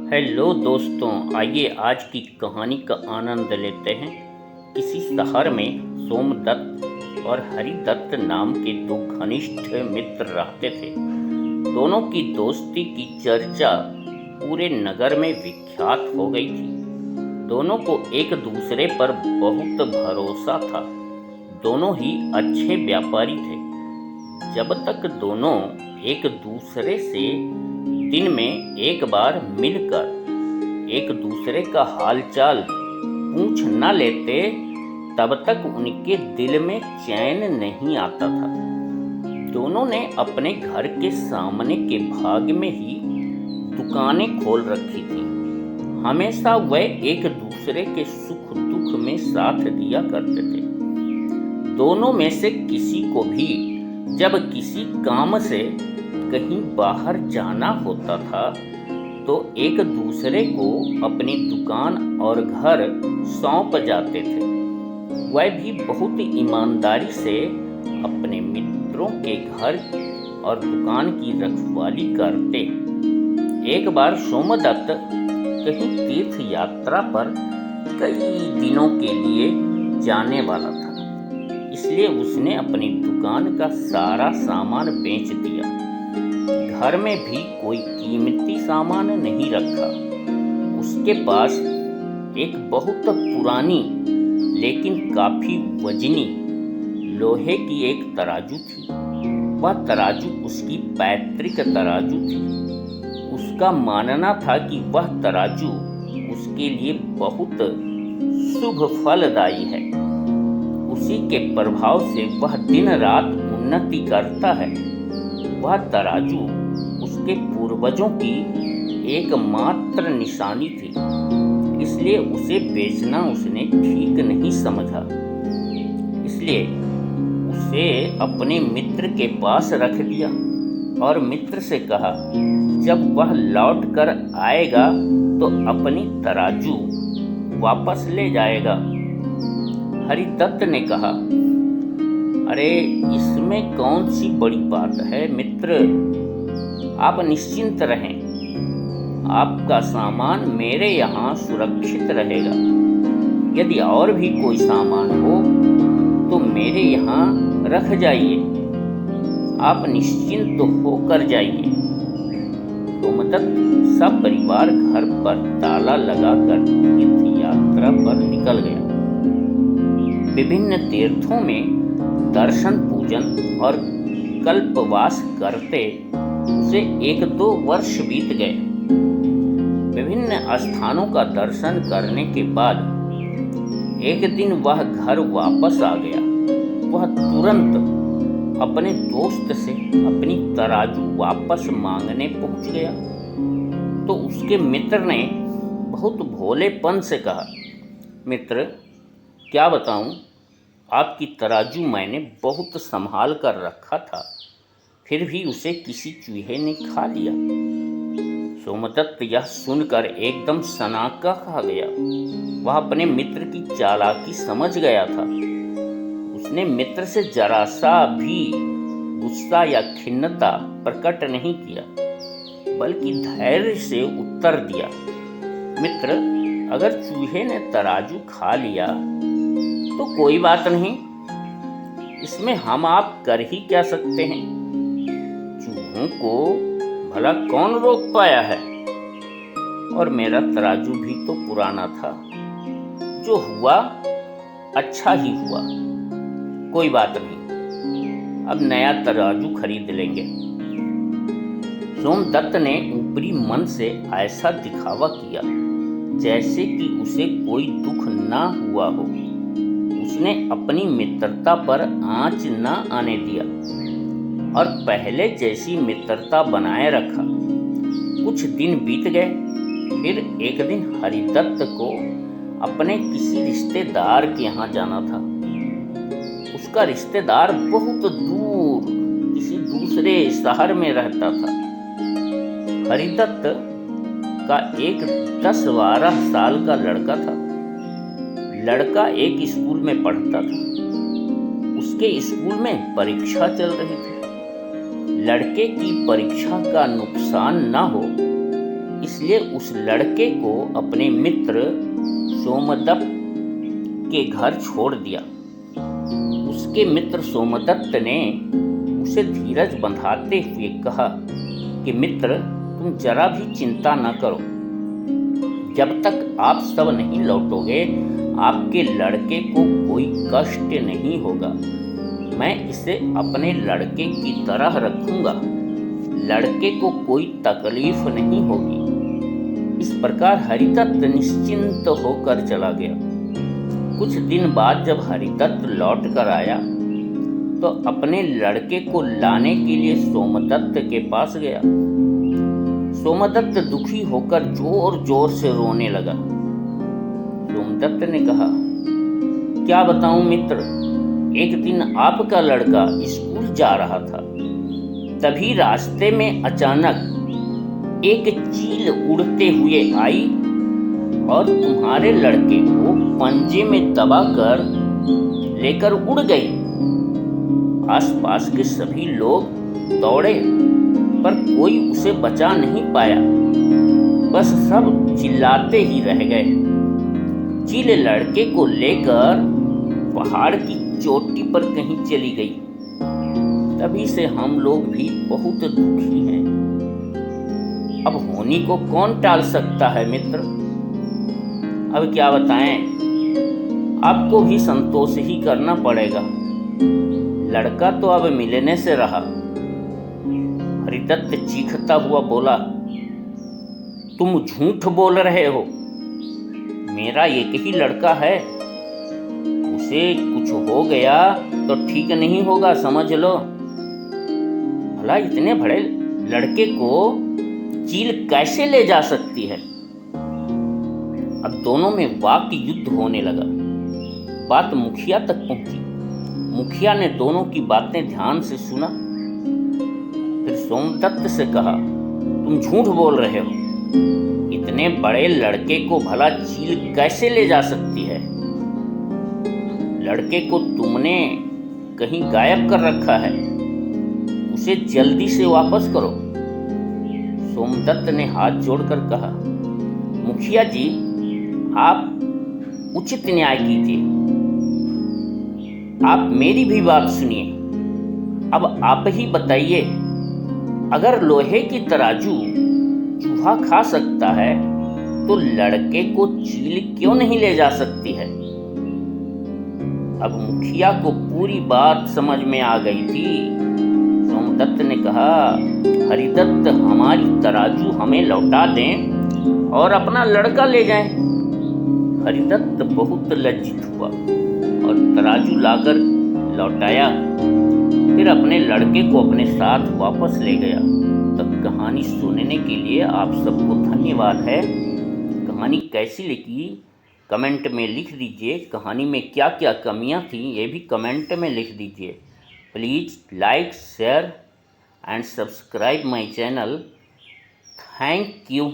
Hello दोस्तों, आइए आज की कहानी का आनंद लेते हैं। किसी शहर में सोमदत्त और हरिदत्त नाम के दो घनिष्ठ मित्र रहते थे। दोनों की दोस्ती की चर्चा पूरे नगर में विख्यात हो गई थी। दोनों को एक दूसरे पर बहुत भरोसा था। दोनों ही अच्छे व्यापारी थे। जब तक दोनों एक दूसरे से दिन में एक बार मिलकर एक दूसरे का हालचाल पूछ न लेते, तब तक उनके दिल में चैन नहीं आता था। दोनों ने अपने घर के सामने के भाग में ही दुकानें खोल रखी थी। हमेशा वे एक दूसरे के सुख दुख में साथ दिया करते थे। दोनों में से किसी को भी जब किसी काम से कहीं बाहर जाना होता था तो एक दूसरे को अपनी दुकान और घर सौंप जाते थे। वह भी बहुत ईमानदारी से अपने मित्रों के घर और दुकान की रखवाली करते। एक बार सोमदत्त कहीं तीर्थ यात्रा पर कई दिनों के लिए जाने वाला था, इसलिए उसने अपनी दुकान का सारा सामान बेच दिया। घर में भी कोई कीमती सामान नहीं रखा। उसके पास एक बहुत पुरानी लेकिन काफी वजनी लोहे की एक तराजू थी। वह तराजू उसकी पैतृक तराजू थी। उसका मानना था कि वह तराजू उसके लिए बहुत शुभ फलदायी है। उसी के प्रभाव से वह दिन रात उन्नति करता है। वह तराजू उसके पूर्वजों की एकमात्र निशानी थी, इसलिए उसे बेचना उसने ठीक नहीं समझा। इसलिए उसे अपने मित्र के पास रख दिया और मित्र से कहा, जब वह लौट कर आएगा तो अपनी तराजू वापस ले जाएगा। हरिदत्त ने कहा, अरे इसमें कौन सी बड़ी बात है मित्र, आप निश्चिंत रहें। आपका सामान मेरे यहाँ सुरक्षित रहेगा। यदि और भी कोई सामान हो तो मेरे यहाँ रख जाइए। आप निश्चिंत होकर जाइए। सोमदत्त सब परिवार घर पर ताला लगाकर तीर्थ यात्रा पर निकल गया। विभिन्न तीर्थों में दर्शन पूजन और कल्पवास करते उसे 1-2 वर्ष बीत गए। विभिन्न स्थानों का दर्शन करने के बाद एक दिन वह घर वापस आ गया। वह तुरंत अपने दोस्त से अपनी तराजू वापस मांगने पहुंच गया तो उसके मित्र ने बहुत भोलेपन से कहा, मित्र क्या बताऊं, आपकी तराजू मैंने बहुत संभाल कर रखा था, फिर भी उसे किसी चूहे ने खा लिया। सोमदत्त यह सुनकर एकदम सनाका खा गया। वह अपने मित्र की चालाकी समझ गया था। उसने मित्र से जरा सा भी गुस्सा या खिन्नता प्रकट नहीं किया, बल्कि धैर्य से उत्तर दिया, मित्र अगर चूहे ने तराजू खा लिया तो कोई बात नहीं, इसमें हम आप कर ही क्या सकते हैं। चूहों को भला कौन रोक पाया है, और मेरा तराजू भी तो पुराना था। जो हुआ अच्छा ही हुआ, कोई बात नहीं, अब नया तराजू खरीद लेंगे। सोमदत्त ने ऊपरी मन से ऐसा दिखावा किया जैसे कि उसे कोई दुख ना हुआ हो। उसने अपनी मित्रता पर आंच न आने दिया और पहले जैसी मित्रता बनाए रखा। कुछ दिन बीत गए। फिर एक दिन हरिदत्त को अपने किसी रिश्तेदार के यहाँ जाना था। उसका रिश्तेदार बहुत दूर किसी दूसरे शहर में रहता था। हरिदत्त का एक 10-12 साल का लड़का था। लड़का एक स्कूल में पढ़ता था। उसके स्कूल में परीक्षा चल रही थी। लड़के की परीक्षा का नुकसान न हो इसलिए उस लड़के को अपने मित्र सोमदत्त के घर छोड़ दिया। उसके मित्र सोमदत्त ने उसे धीरज बंधाते हुए कहा कि मित्र, तुम जरा भी चिंता न करो। जब तक आप सब नहीं लौटोगे आपके लड़के को कोई कष्ट नहीं होगा। मैं इसे अपने लड़के की तरह रखूंगा। लड़के को कोई तकलीफ नहीं होगी। इस प्रकार हरिदत्त निश्चिंत होकर चला गया। कुछ दिन बाद जब हरिदत्त लौट कर आया तो अपने लड़के को लाने के लिए सोमदत्त के पास गया। सोमदत्त दुखी होकर जोर जोर से रोने लगा। सोमदत्त ने कहा, क्या बताऊं मित्र, एक दिन आपका लड़का स्कूल जा रहा था। तभी रास्ते में अचानक एक चील उड़ते हुए आई और तुम्हारे लड़के को पंजे में दबाकर लेकर उड़ गई। आसपास के सभी लोग दौड़े पर कोई उसे बचा नहीं पाया। बस सब चिल्लाते ही रह गए। चील लड़के को लेकर पहाड़ की चोटी पर कहीं चली गई। तभी से हम लोग भी बहुत दुखी हैं। अब होनी को कौन टाल सकता है मित्र। अब क्या बताएं, आपको भी संतोष ही करना पड़ेगा। लड़का तो अब मिलने से रहा। हरिदत्त चीखता हुआ बोला, तुम झूठ बोल रहे हो। मेरा एक ही लड़का है। उसे कुछ हो गया तो ठीक नहीं होगा, समझ लो। भला इतने बड़े लड़के को चील कैसे ले जा सकती है। अब दोनों में वाक युद्ध होने लगा। बात मुखिया तक पहुंची। मुखिया ने दोनों की बातें ध्यान से सुना। फिर सोमदत्त से कहा, तुम झूठ बोल रहे हो। इतने बड़े लड़के को भला चील कैसे ले जा सकती है। लड़के को तुमने कहीं गायब कर रखा है। उसे जल्दी से वापस करो। सोमदत्त ने हाथ जोड़कर कहा, मुखिया जी, आप उचित न्याय कीजिए। आप मेरी भी बात सुनिए। अब आप ही बताइए, अगर लोहे की तराजू चूहा खा सकता है तो लड़के को चील क्यों नहीं ले जा सकती है। अब मुखिया को पूरी बात समझ में आ गई थी। सोमदत्त ने कहा, हरिदत्त, हमारी तराजू हमें लौटा दें और अपना लड़का ले जाएं। हरिदत्त बहुत लज्जित हुआ और तराजू लाकर लौटाया। फिर अपने लड़के को अपने साथ वापस ले गया। तब कहानी सुनने के लिए आप सबको धन्यवाद है। कहानी कैसी लगी कमेंट में लिख दीजिए। कहानी में क्या क्या कमियां थी ये भी कमेंट में लिख दीजिए। Please like, share and subscribe my channel. Thank you.